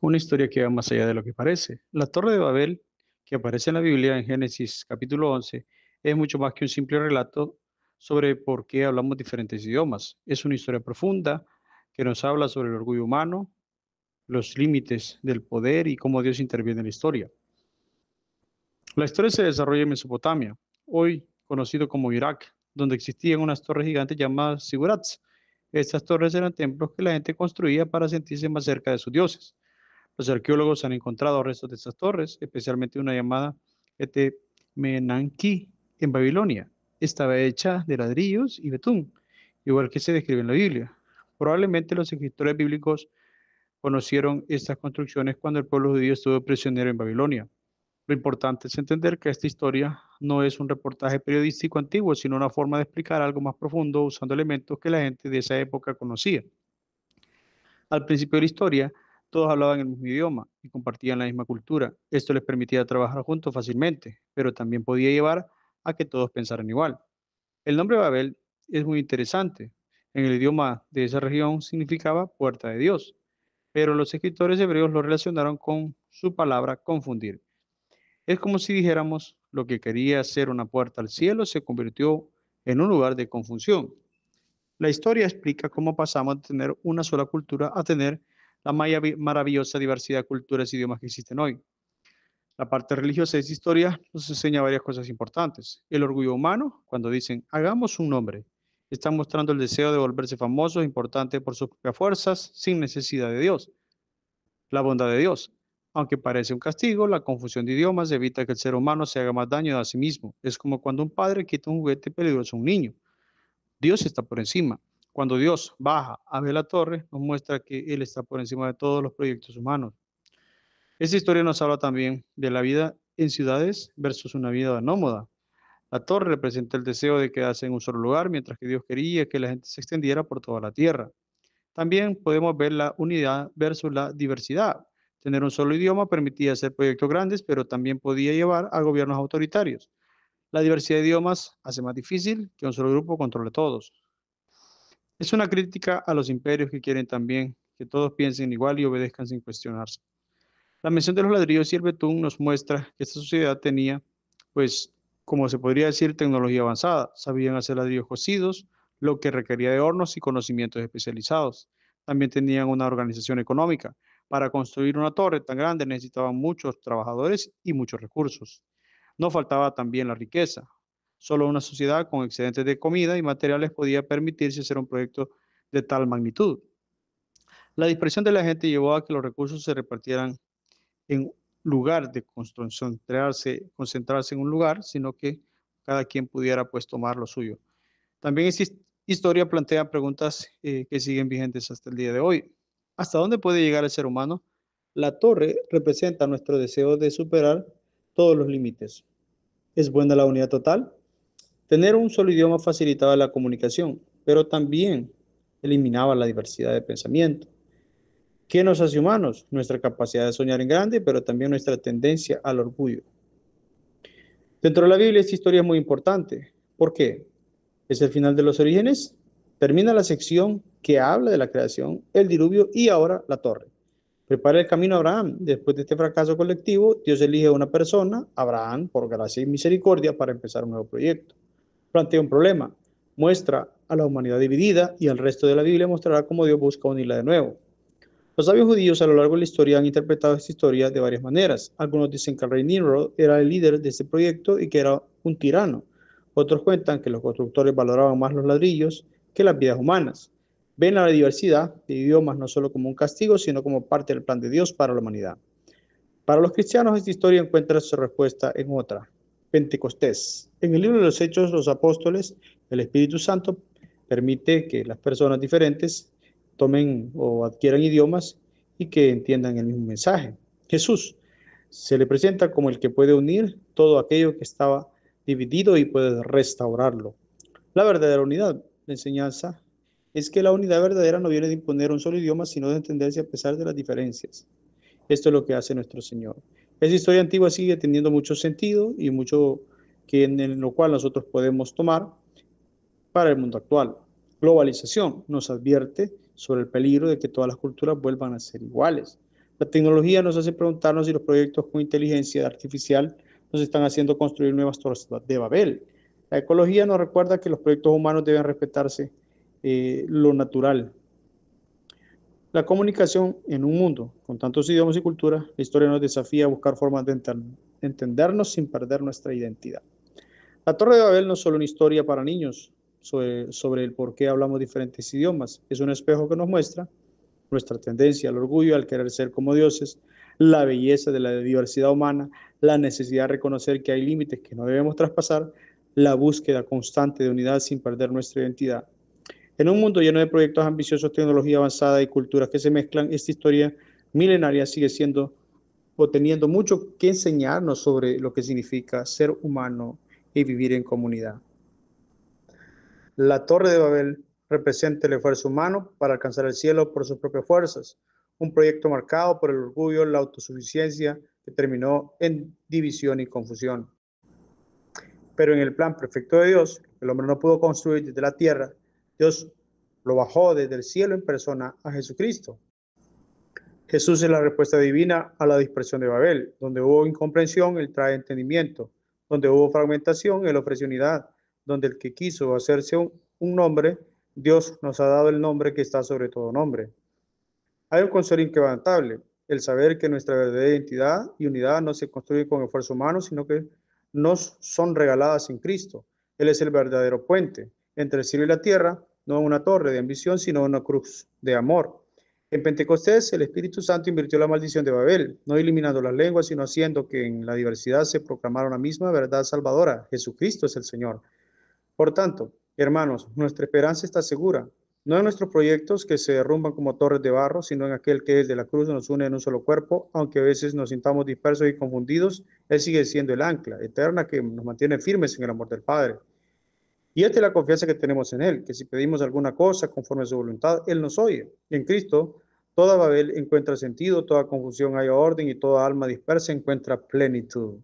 Una historia que va más allá de lo que parece. La Torre de Babel, que aparece en la Biblia en Génesis capítulo 11, es mucho más que un simple relato sobre por qué hablamos diferentes idiomas. Es una historia profunda que nos habla sobre el orgullo humano, los límites del poder y cómo Dios interviene en la historia. La historia se desarrolla en Mesopotamia, hoy conocido como Irak, donde existían unas torres gigantes llamadas zigurats. Estas torres eran templos que la gente construía para sentirse más cerca de sus dioses. Los arqueólogos han encontrado restos de estas torres, especialmente una llamada Etemenanki en Babilonia. Estaba hecha de ladrillos y betún, igual que se describe en la Biblia. Probablemente los escritores bíblicos conocieron estas construcciones cuando el pueblo judío estuvo prisionero en Babilonia. Lo importante es entender que esta historia no es un reportaje periodístico antiguo, sino una forma de explicar algo más profundo usando elementos que la gente de esa época conocía. Al principio de la historia, todos hablaban el mismo idioma y compartían la misma cultura. Esto les permitía trabajar juntos fácilmente, pero también podía llevar a que todos pensaran igual. El nombre Babel es muy interesante. En el idioma de esa región significaba puerta de Dios, pero los escritores hebreos lo relacionaron con su palabra confundir. Es como si dijéramos lo que quería ser una puerta al cielo se convirtió en un lugar de confusión. La historia explica cómo pasamos de tener una sola cultura a tener la maravillosa diversidad de culturas y idiomas que existen hoy. La parte religiosa de esta historia nos enseña varias cosas importantes. El orgullo humano, cuando dicen, hagamos un nombre, están mostrando el deseo de volverse famosos, importantes por sus propias fuerzas, sin necesidad de Dios. La bondad de Dios. Aunque parece un castigo, la confusión de idiomas evita que el ser humano se haga más daño a sí mismo. Es como cuando un padre quita un juguete peligroso a un niño. Dios está por encima. Cuando Dios baja a ver la torre, nos muestra que Él está por encima de todos los proyectos humanos. Esta historia nos habla también de la vida en ciudades versus una vida nómada. La torre representa el deseo de quedarse en un solo lugar, mientras que Dios quería que la gente se extendiera por toda la tierra. También podemos ver la unidad versus la diversidad. Tener un solo idioma permitía hacer proyectos grandes, pero también podía llevar a gobiernos autoritarios. La diversidad de idiomas hace más difícil que un solo grupo controle todos. Es una crítica a los imperios que quieren también que todos piensen igual y obedezcan sin cuestionarse. La mención de los ladrillos y el betún nos muestra que esta sociedad tenía, pues, como se podría decir, tecnología avanzada. Sabían hacer ladrillos cocidos, lo que requería de hornos y conocimientos especializados. También tenían una organización económica. Para construir una torre tan grande necesitaban muchos trabajadores y muchos recursos. No faltaba también la riqueza. Solo una sociedad con excedentes de comida y materiales podía permitirse hacer un proyecto de tal magnitud. La dispersión de la gente llevó a que los recursos se repartieran en lugar de concentrarse en un lugar, sino que cada quien pudiera pues tomar lo suyo. También esta historia plantea preguntas que siguen vigentes hasta el día de hoy. ¿Hasta dónde puede llegar el ser humano? La torre representa nuestro deseo de superar todos los límites. ¿Es buena la unidad total? Tener un solo idioma facilitaba la comunicación, pero también eliminaba la diversidad de pensamiento. ¿Qué nos hace humanos? Nuestra capacidad de soñar en grande, pero también nuestra tendencia al orgullo. Dentro de la Biblia esta historia es muy importante. ¿Por qué? Es el final de los orígenes. Termina la sección que habla de la creación, el diluvio y ahora la torre. Prepara el camino a Abraham. Después de este fracaso colectivo, Dios elige a una persona, Abraham, por gracia y misericordia, para empezar un nuevo proyecto. Plantea un problema. Muestra a la humanidad dividida y al resto de la Biblia mostrará cómo Dios busca unirla de nuevo. Los sabios judíos a lo largo de la historia han interpretado esta historia de varias maneras. Algunos dicen que el rey Nimrod era el líder de este proyecto y que era un tirano. Otros cuentan que los constructores valoraban más los ladrillos que las vidas humanas. Ven a la diversidad de idiomas no solo como un castigo, sino como parte del plan de Dios para la humanidad. Para los cristianos, esta historia encuentra su respuesta en otra, Pentecostés. En el libro de los Hechos, los apóstoles, el Espíritu Santo permite que las personas diferentes tomen o adquieran idiomas y que entiendan el mismo mensaje. Jesús se le presenta como el que puede unir todo aquello que estaba dividido y puede restaurarlo. La verdadera unidad, la enseñanza, es que la unidad verdadera no viene de imponer un solo idioma, sino de entenderse a pesar de las diferencias. Esto es lo que hace nuestro Señor. Esa historia antigua sigue teniendo mucho sentido y mucho que en lo cual nosotros podemos tomar para el mundo actual. Globalización nos advierte sobre el peligro de que todas las culturas vuelvan a ser iguales. La tecnología nos hace preguntarnos si los proyectos con inteligencia artificial nos están haciendo construir nuevas torres de Babel. La ecología nos recuerda que los proyectos humanos deben respetarse lo natural. La comunicación en un mundo con tantos idiomas y culturas, la historia nos desafía a buscar formas de entendernos sin perder nuestra identidad. La Torre de Babel no es solo una historia para niños sobre el por qué hablamos diferentes idiomas, es un espejo que nos muestra nuestra tendencia al orgullo, al querer ser como dioses, la belleza de la diversidad humana, la necesidad de reconocer que hay límites que no debemos traspasar, la búsqueda constante de unidad sin perder nuestra identidad. En un mundo lleno de proyectos ambiciosos, tecnología avanzada y culturas que se mezclan, esta historia milenaria sigue siendo o teniendo mucho que enseñarnos sobre lo que significa ser humano y vivir en comunidad. La Torre de Babel representa el esfuerzo humano para alcanzar el cielo por sus propias fuerzas, un proyecto marcado por el orgullo, la autosuficiencia, que terminó en división y confusión. Pero en el plan perfecto de Dios, el hombre no pudo construir desde la tierra, Dios lo bajó desde el cielo en persona a Jesucristo. Jesús es la respuesta divina a la dispersión de Babel. Donde hubo incomprensión, Él trae entendimiento. Donde hubo fragmentación, Él ofrece unidad. Donde el que quiso hacerse un nombre, Dios nos ha dado el nombre que está sobre todo nombre. Hay un consuelo inquebrantable, el saber que nuestra verdadera identidad y unidad no se construyen con esfuerzo humano, sino que nos son regaladas en Cristo. Él es el verdadero puente entre el cielo y la tierra, no una torre de ambición, sino una cruz de amor. En Pentecostés, el Espíritu Santo invirtió la maldición de Babel, no eliminando las lenguas, sino haciendo que en la diversidad se proclamara una misma verdad salvadora. Jesucristo es el Señor. Por tanto, hermanos, nuestra esperanza está segura, no en nuestros proyectos que se derrumban como torres de barro, sino en aquel que desde la cruz nos une en un solo cuerpo, aunque a veces nos sintamos dispersos y confundidos, Él sigue siendo el ancla eterna que nos mantiene firmes en el amor del Padre. Y esta es la confianza que tenemos en Él, que si pedimos alguna cosa conforme a su voluntad, Él nos oye. Y en Cristo, toda Babel encuentra sentido, toda confusión haya orden y toda alma dispersa encuentra plenitud.